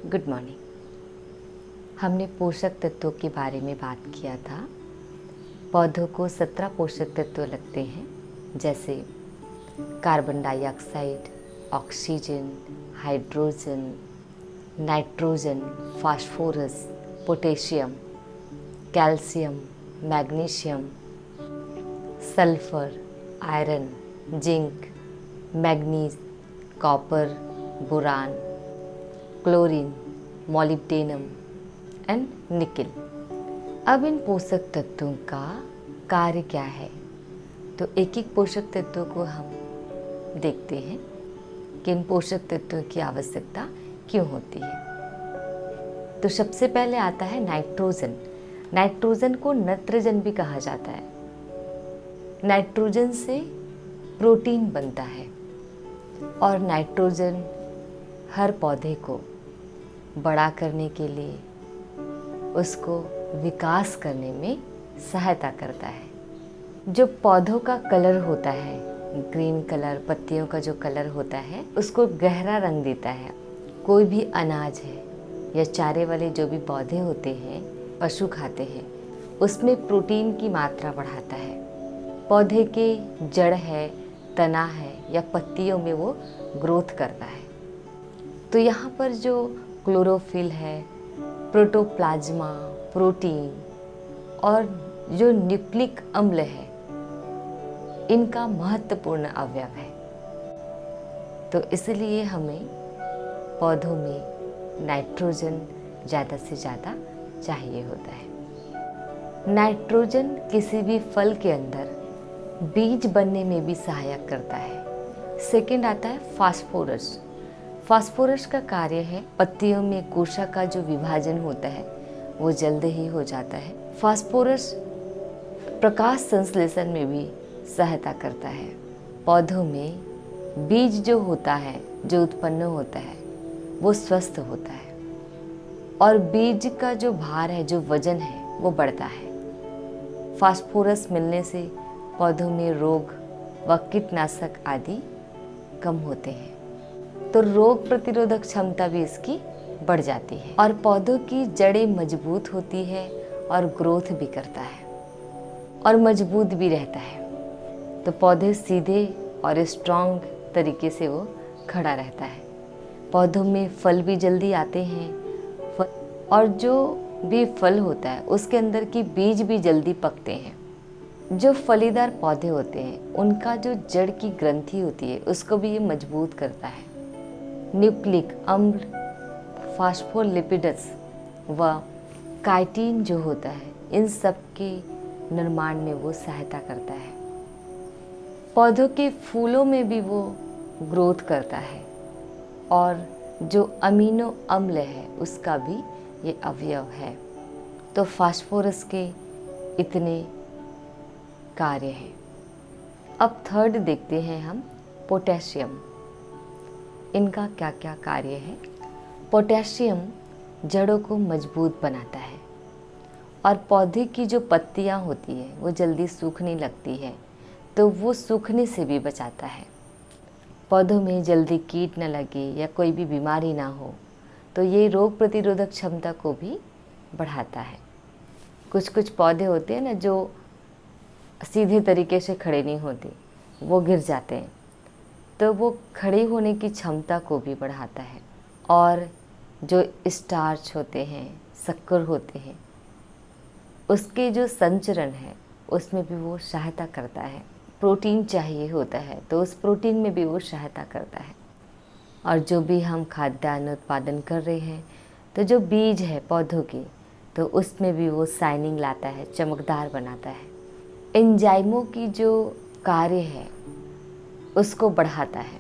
Good morning. हमने पोषक तत्वों के बारे में बात किया था। पौधों को 17 पोषक तत्व लगते हैं, जैसे carbon dioxide, oxygen, hydrogen, nitrogen, phosphorus, potassium, calcium, magnesium, sulphur, iron, zinc, manganese, copper, boron, chlorine, molybdenum and nickel. अब इन पोषक तत्वों का कार्य क्या है, तो एक एक पोषक तत्वों को हम देखते हैं कि इन पोषक तत्वों की आवश्यकता क्यों होती है। तो सबसे पहले आता है नाइट्रोजन। नाइट्रोजन को नत्रजन भी कहा जाता है। नाइट्रोजन से प्रोटीन बनता है और नाइट्रोजन हर पौधे को बड़ा करने के लिए, उसको विकास करने में सहायता करता है। जो पौधों का कलर होता है, ग्रीन कलर, पत्तियों का जो कलर होता है, उसको गहरा रंग देता है। कोई भी अनाज है या चारे वाले जो भी पौधे होते हैं, पशु खाते हैं, उसमें प्रोटीन की मात्रा बढ़ाता है। पौधे के जड़ है, तना है या पत्तियों में वो ग्रोथ करता है। तो यहाँ पर जो क्लोरोफिल है, प्रोटोप्लाज्मा, प्रोटीन और जो न्यूक्लिक अम्ल है, इनका महत्वपूर्ण अवयव है। तो इसलिए हमें पौधों में नाइट्रोजन ज़्यादा से ज़्यादा चाहिए होता है। नाइट्रोजन किसी भी फल के अंदर बीज बनने में भी सहायक करता है। सेकंड आता है फास्फोरस। फास्फोरस का कार्य है, पत्तियों में कोशिका का जो विभाजन होता है वो जल्द ही हो जाता है। फास्फोरस प्रकाश संश्लेषण में भी सहायता करता है। पौधों में बीज जो होता है, जो उत्पन्न होता है, वो स्वस्थ होता है और बीज का जो भार है, जो वजन है, वो बढ़ता है। फास्फोरस मिलने से पौधों में रोग व कीटनाशक आदि कम होते हैं, तो रोग प्रतिरोधक क्षमता भी इसकी बढ़ जाती है और पौधों की जड़ें मजबूत होती है और ग्रोथ भी करता है और मजबूत भी रहता है। तो पौधे सीधे और स्ट्रॉन्ग तरीके से वो खड़ा रहता है। पौधों में फल भी जल्दी आते हैं और जो भी फल होता है उसके अंदर की बीज भी जल्दी पकते हैं। जो फलीदार पौधे होते हैं, उनका जो जड़ की ग्रंथि होती है, उसको भी ये मजबूत करता है। न्यूक्लिक अम्ल, फास्फोलिपिड्स व काइटिन जो होता है, इन सब के निर्माण में वो सहायता करता है। पौधों के फूलों में भी वो ग्रोथ करता है और जो अमीनो अम्ल है उसका भी ये अवयव है। तो फास्फोरस के इतने कार्य हैं। अब थर्ड देखते हैं हम पोटेशियम। इनका क्या क्या कार्य है। पोटेशियम जड़ों को मजबूत बनाता है और पौधे की जो पत्तियां होती है वो जल्दी सूखने लगती है, तो वो सूखने से भी बचाता है। पौधों में जल्दी कीट न लगे या कोई भी बीमारी ना हो, तो ये रोग प्रतिरोधक क्षमता को भी बढ़ाता है। कुछ कुछ पौधे होते हैं ना जो सीधे तरीके से खड़े नहीं होते, वो गिर जाते हैं, तो वो खड़े होने की क्षमता को भी बढ़ाता है। और जो स्टार्च होते हैं, शक्कर होते हैं, उसके जो संचरण है उसमें भी वो सहायता करता है। प्रोटीन चाहिए होता है तो उस प्रोटीन में भी वो सहायता करता है। और जो भी हम खाद्यान्न उत्पादन कर रहे हैं, तो जो बीज है पौधों की, तो उसमें भी वो शाइनिंग लाता है, चमकदार बनाता है। एंजाइमों की जो कार्य है उसको बढ़ाता है।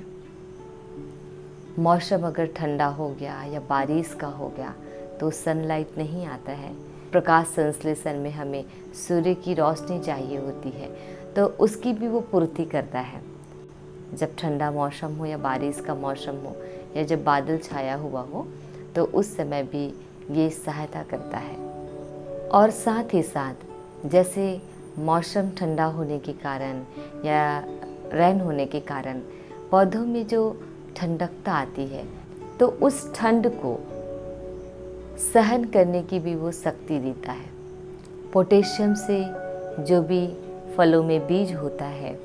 मौसम अगर ठंडा हो गया या बारिश का हो गया तो सनलाइट नहीं आता है। प्रकाश संश्लेषण में हमें सूर्य की रोशनी चाहिए होती है, तो उसकी भी वो पूर्ति करता है। जब ठंडा मौसम हो या बारिश का मौसम हो या जब बादल छाया हुआ हो, तो उस समय भी ये सहायता करता है। और साथ ही साथ जैसे मौसम ठंडा होने के कारण या रैन होने के कारण पौधों में जो ठंडकता आती है, तो उस ठंड को सहन करने की भी वो शक्ति देता है। पोटेशियम से जो भी फलों में बीज होता है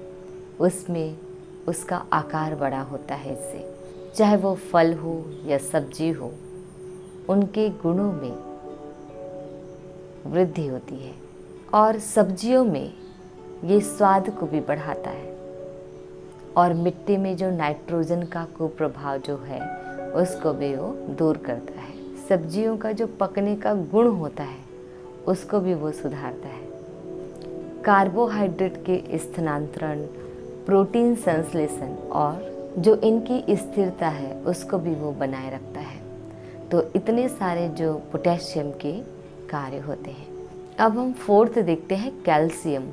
उसमें उसका आकार बड़ा होता है। इससे चाहे वो फल हो या सब्जी हो, उनके गुणों में वृद्धि होती है। और सब्जियों में ये स्वाद को भी बढ़ाता है और मिट्टी में जो नाइट्रोजन का कुप्रभाव जो है उसको भी वो दूर करता है। सब्जियों का जो पकने का गुण होता है उसको भी वो सुधारता है। कार्बोहाइड्रेट के स्थानांतरण, प्रोटीन संश्लेषण और जो इनकी स्थिरता है उसको भी वो बनाए रखता है। तो इतने सारे जो पोटेशियम के कार्य होते हैं। अब हम फोर्थ देखते हैं कैल्शियम।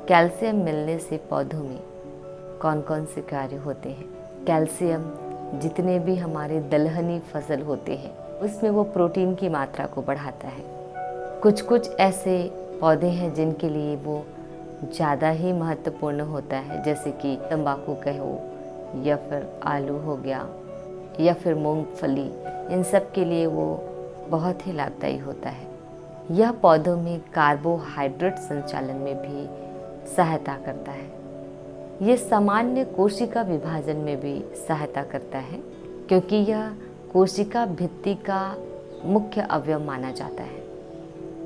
कैल्शियम मिलने से पौधों में कौन कौन से कार्य होते हैं। कैल्शियम जितने भी हमारे दलहनी फसल होते हैं उसमें वो प्रोटीन की मात्रा को बढ़ाता है। कुछ कुछ ऐसे पौधे हैं जिनके लिए वो ज़्यादा ही महत्वपूर्ण होता है, जैसे कि तंबाकू कहो या फिर आलू हो गया या फिर मूंगफली। इन सब के लिए वो बहुत ही लाभदायी होता है। यह पौधों में कार्बोहाइड्रेट संचालन में भी सहायता करता है। ये सामान्य कोशिका विभाजन में भी सहायता करता है, क्योंकि यह कोशिका भित्ति का मुख्य अवयव माना जाता है।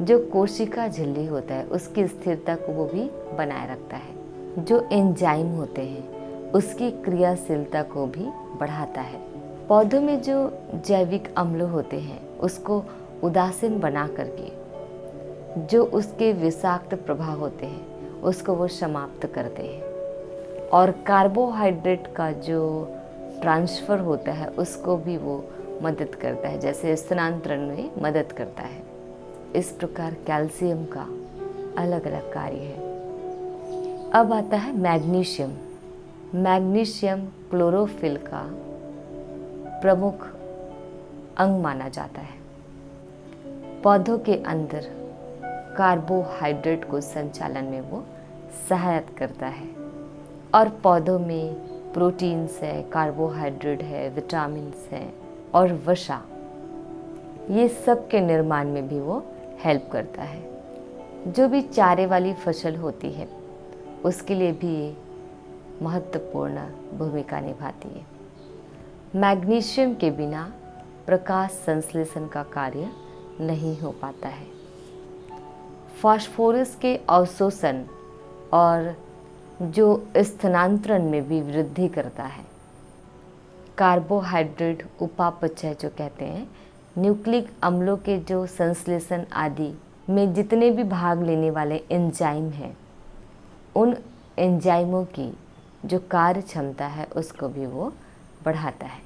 जो कोशिका झिल्ली होता है उसकी स्थिरता को वो भी बनाए रखता है। जो एंजाइम होते हैं उसकी क्रियाशीलता को भी बढ़ाता है। पौधों में जो जैविक अम्ल होते हैं उसको उदासीन बना करके जो उसके विषाक्त प्रभाव होते हैं उसको वो समाप्त करते हैं। और कार्बोहाइड्रेट का जो ट्रांसफ़र होता है उसको भी वो मदद करता है, जैसे स्थानांतरण में मदद करता है। इस प्रकार कैल्शियम का अलग अलग कार्य है। अब आता है मैग्नीशियम। मैग्नीशियम क्लोरोफिल का प्रमुख अंग माना जाता है। पौधों के अंदर कार्बोहाइड्रेट को संचालन में वो सहायता करता है और पौधों में प्रोटीन्स है, कार्बोहाइड्रेट है, विटामिन्स हैं और वसा, ये सब के निर्माण में भी वो हेल्प करता है। जो भी चारे वाली फसल होती है उसके लिए भी ये महत्वपूर्ण भूमिका निभाती है। मैग्नीशियम के बिना प्रकाश संश्लेषण का कार्य नहीं हो पाता है। फास्फोरस के अवशोषण और जो स्थानांतरण में भी वृद्धि करता है। कार्बोहाइड्रेट उपापचय जो कहते हैं, न्यूक्लिक अम्लों के जो संश्लेषण आदि में जितने भी भाग लेने वाले एंजाइम हैं, उन एंजाइमों की जो कार्य क्षमता है उसको भी वो बढ़ाता है।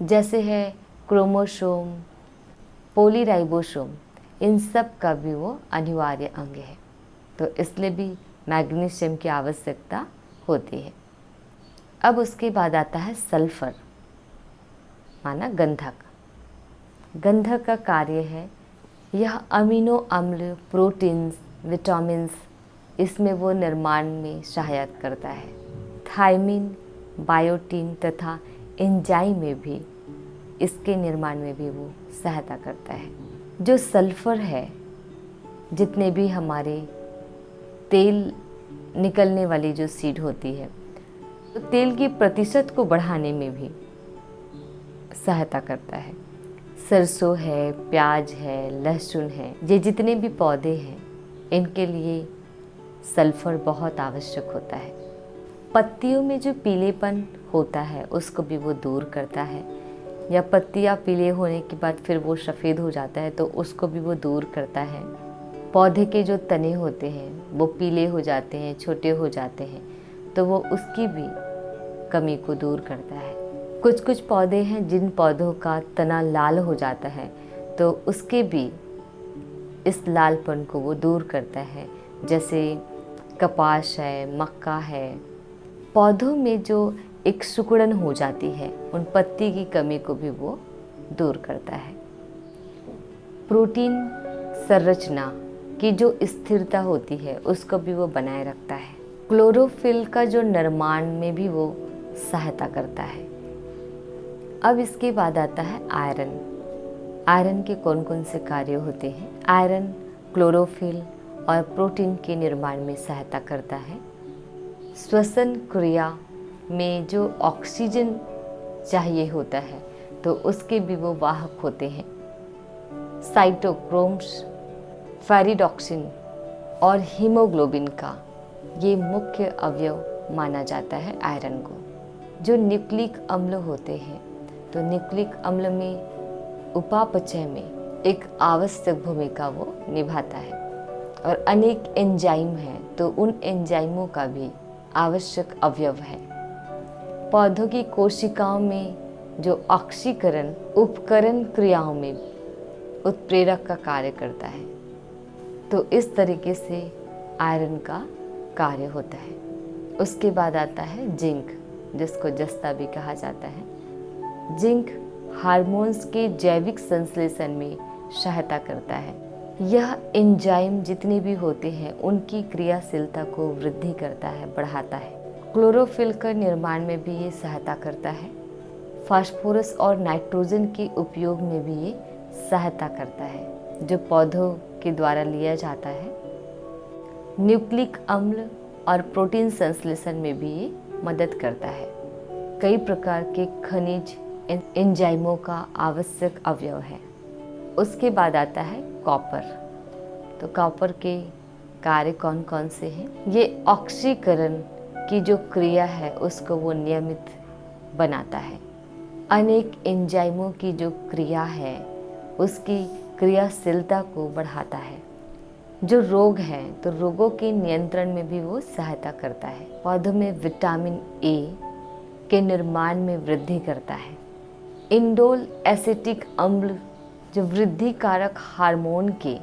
जैसे है क्रोमोसोम, पॉलीराइबोसोम, इन सब का भी वो अनिवार्य अंग है। तो इसलिए भी मैग्नीशियम की आवश्यकता होती है। अब उसके बाद आता है सल्फर, माना गंधक। गंधक का कार्य है, यह अमीनो अम्ल, प्रोटीन्स, विटामिन्स, इसमें वो निर्माण में सहायता करता है। थायमिन, बायोटिन तथा एंजाइम में भी इसके निर्माण में भी वो सहायता करता है। जो सल्फर है, जितने भी हमारे तेल निकलने वाली जो सीड होती है, तो तेल की प्रतिशत को बढ़ाने में भी सहायता करता है। सरसों है, प्याज है, लहसुन है, ये जितने भी पौधे हैं इनके लिए सल्फर बहुत आवश्यक होता है। पत्तियों में जो पीलेपन होता है उसको भी वो दूर करता है, या पत्तियाँ पीले होने के बाद फिर वो सफ़ेद हो जाता है तो उसको भी वो दूर करता है। पौधे के जो तने होते हैं वो पीले हो जाते हैं, छोटे हो जाते हैं, तो वो उसकी भी कमी को दूर करता है। कुछ कुछ पौधे हैं जिन पौधों का तना लाल हो जाता है तो उसके भी इस लालपन को वो दूर करता है, जैसे कपास है, मक्का है। पौधों में जो एक सिकुड़न हो जाती है उन पत्ती की कमी को भी वो दूर करता है। प्रोटीन संरचना की जो स्थिरता होती है उसको भी वो बनाए रखता है। क्लोरोफिल का जो निर्माण में भी वो सहायता करता है। अब इसके बाद आता है आयरन। आयरन के कौन कौन से कार्य होते हैं? आयरन क्लोरोफिल और प्रोटीन के निर्माण में सहायता करता है। श्वसन क्रिया में जो ऑक्सीजन चाहिए होता है तो उसके भी वो वाहक होते हैं। साइटोक्रोम्स, फेरिडॉक्सिन और हीमोग्लोबिन का ये मुख्य अवयव माना जाता है आयरन को। जो न्यूक्लिक अम्ल होते हैं तो न्यूक्लिक अम्ल में उपापचय में एक आवश्यक भूमिका वो निभाता है और अनेक एंजाइम हैं तो उन एंजाइमों का भी आवश्यक अवयव है। पौधों की कोशिकाओं में जो ऑक्सीकरण उपकरण क्रियाओं में उत्प्रेरक का कार्य करता है। तो इस तरीके से आयरन का कार्य होता है। उसके बाद आता है जिंक, जिसको जस्ता भी कहा जाता है। जिंक हार्मोन्स के जैविक संश्लेषण में सहायता करता है। यह एंजाइम जितने भी होते हैं उनकी क्रियाशीलता को वृद्धि करता है, बढ़ाता है। क्लोरोफिल का निर्माण में भी ये सहायता करता है। फास्फोरस और नाइट्रोजन के उपयोग में भी ये सहायता करता है जो पौधों के द्वारा लिया जाता है। न्यूक्लिक अम्ल और प्रोटीन संश्लेषण में भी ये मदद करता है। कई प्रकार के खनिज एंजाइमों का आवश्यक अवयव है। उसके बाद आता है कॉपर। तो कॉपर के कार्य कौन कौन से हैं? ये ऑक्सीकरण की जो क्रिया है उसको वो नियमित बनाता है। अनेक एंजाइमों की जो क्रिया है उसकी क्रियाशीलता को बढ़ाता है। जो रोग हैं तो रोगों के नियंत्रण में भी वो सहायता करता है। पौधों में विटामिन ए के निर्माण में वृद्धि करता है। इंडोल एसिटिक अम्ल जो वृद्धि कारक हार्मोन के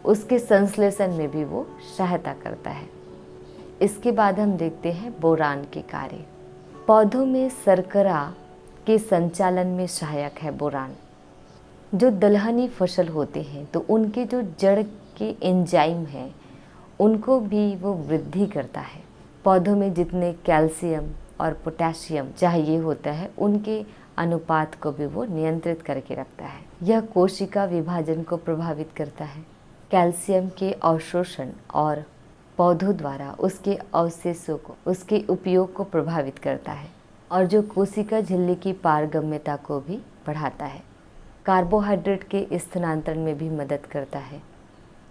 उसके संश्लेषण में भी वो सहायता करता है। इसके बाद हम देखते हैं बोरान के कार्य। पौधों में शर्करा के संचालन में सहायक है बोरान। जो दलहनी फसल होते हैं तो उनके जो जड़ के एंजाइम हैं उनको भी वो वृद्धि करता है। पौधों में जितने कैल्शियम और पोटेशियम चाहिए होता है उनके अनुपात को भी वो नियंत्रित करके रखता है। यह कोशिका विभाजन को प्रभावित करता है। कैल्शियम के अवशोषण और पौधों द्वारा उसके अवशेषों को, उसके उपयोग को प्रभावित करता है और जो कोशिका झिल्ली की पारगम्यता को भी बढ़ाता है। कार्बोहाइड्रेट के स्थानांतरण में भी मदद करता है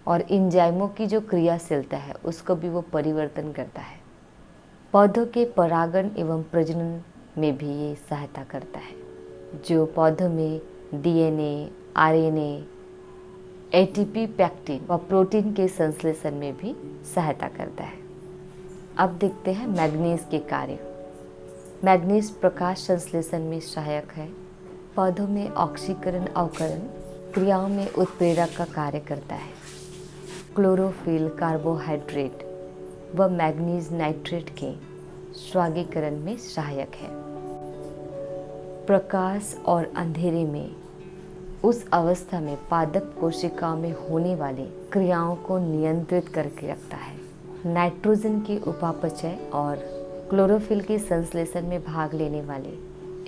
और एंजाइमों की जो क्रियाशीलता है उसको भी वो परिवर्तन करता है। पौधों के परागण एवं प्रजनन में भी ये सहायता करता है। जो पौधों में डीएनए, आरएनए, एटीपी, पैक्टिन व प्रोटीन के संश्लेषण में भी सहायता करता है। अब देखते हैं मैग्नीज के कार्य। मैग्नीज प्रकाश संश्लेषण में सहायक है। पौधों में ऑक्सीकरण अवकरण क्रियाओं में उत्प्रेरक का कार्य करता है। क्लोरोफिल, कार्बोहाइड्रेट व मैग्नीज नाइट्रेट के स्वागीकरण में सहायक है। प्रकाश और अंधेरे में उस अवस्था में पादप कोशिकाओं में होने वाली क्रियाओं को नियंत्रित करके रखता है। नाइट्रोजन के उपापचय और क्लोरोफिल के संश्लेषण में भाग लेने वाले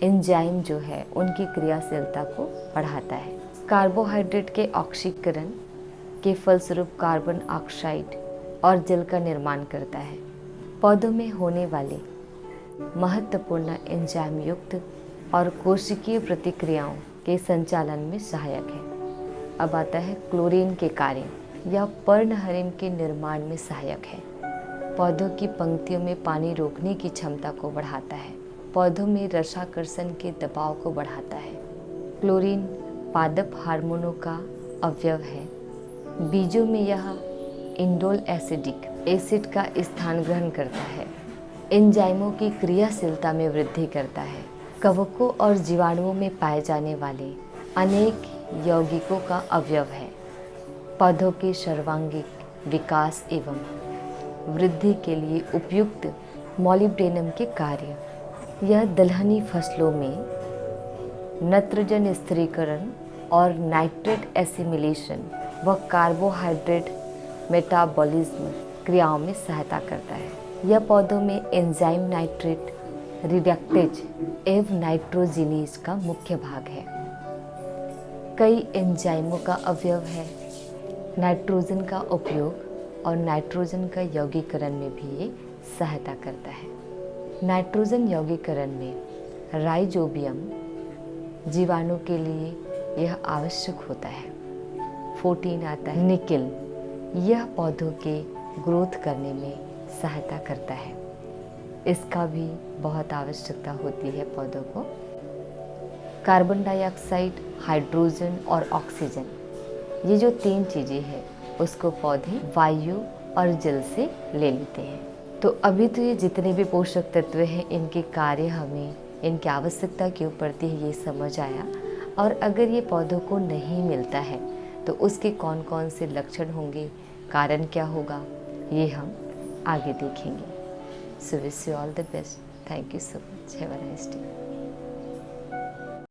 एंजाइम जो है उनकी क्रियाशीलता को बढ़ाता है। कार्बोहाइड्रेट के ऑक्सीकरण के फलस्वरूप कार्बन ऑक्साइड और जल का निर्माण करता है। पौधों में होने वाले महत्वपूर्ण एंजाइम युक्त और कोशिकीय प्रतिक्रियाओं के संचालन में सहायक है। अब आता है क्लोरीन के कार्य। यह पर्णहरिम के निर्माण में सहायक है। पौधों की पंक्तियों में पानी रोकने की क्षमता को बढ़ाता है। पौधों में रसाकर्षण के दबाव को बढ़ाता है। क्लोरीन पादप हार्मोनों का अवयव है। बीजों में यह इंडोल एसिडिक एसिड का स्थान ग्रहण करता है। एंजाइमों की क्रियाशीलता में वृद्धि करता है। कवकों और जीवाणुओं में पाए जाने वाले अनेक यौगिकों का अवयव है। पौधों के सर्वांगीण विकास एवं वृद्धि के लिए उपयुक्त मॉलिब्डेनम के कार्य। यह दलहनी फसलों में नत्रजन स्थिरीकरण और नाइट्रेट एसिमिलेशन व कार्बोहाइड्रेट मेटाबॉलिज्म क्रियाओं में सहायता करता है। यह पौधों में एंजाइम नाइट्रेट रिडक्टेज एवं नाइट्रोजिनेज का मुख्य भाग है। कई एंजाइमों का अवयव है। नाइट्रोजन का उपयोग और नाइट्रोजन का यौगीकरण में भी ये सहायता करता है। नाइट्रोजन यौगीकरण में राइजोबियम जीवाणु के लिए यह आवश्यक होता है। 14 आता है निकेल, यह पौधों के ग्रोथ करने में सहायता करता है। इसका भी बहुत आवश्यकता होती है पौधों को। कार्बन डाइऑक्साइड, हाइड्रोजन और ऑक्सीजन, ये जो 3 चीज़ें हैं उसको पौधे वायु और जल से ले लेते हैं। तो अभी तो ये जितने भी पोषक तत्व हैं इनके कार्य हमें, इनकी आवश्यकता क्यों पड़ती है ये समझ आया। और अगर ये पौधों को नहीं मिलता है तो उसके कौन कौन से लक्षण होंगे, कारण क्या होगा, ये हम आगे देखेंगे। So wish you all the best. Thank you so much. Have a nice day.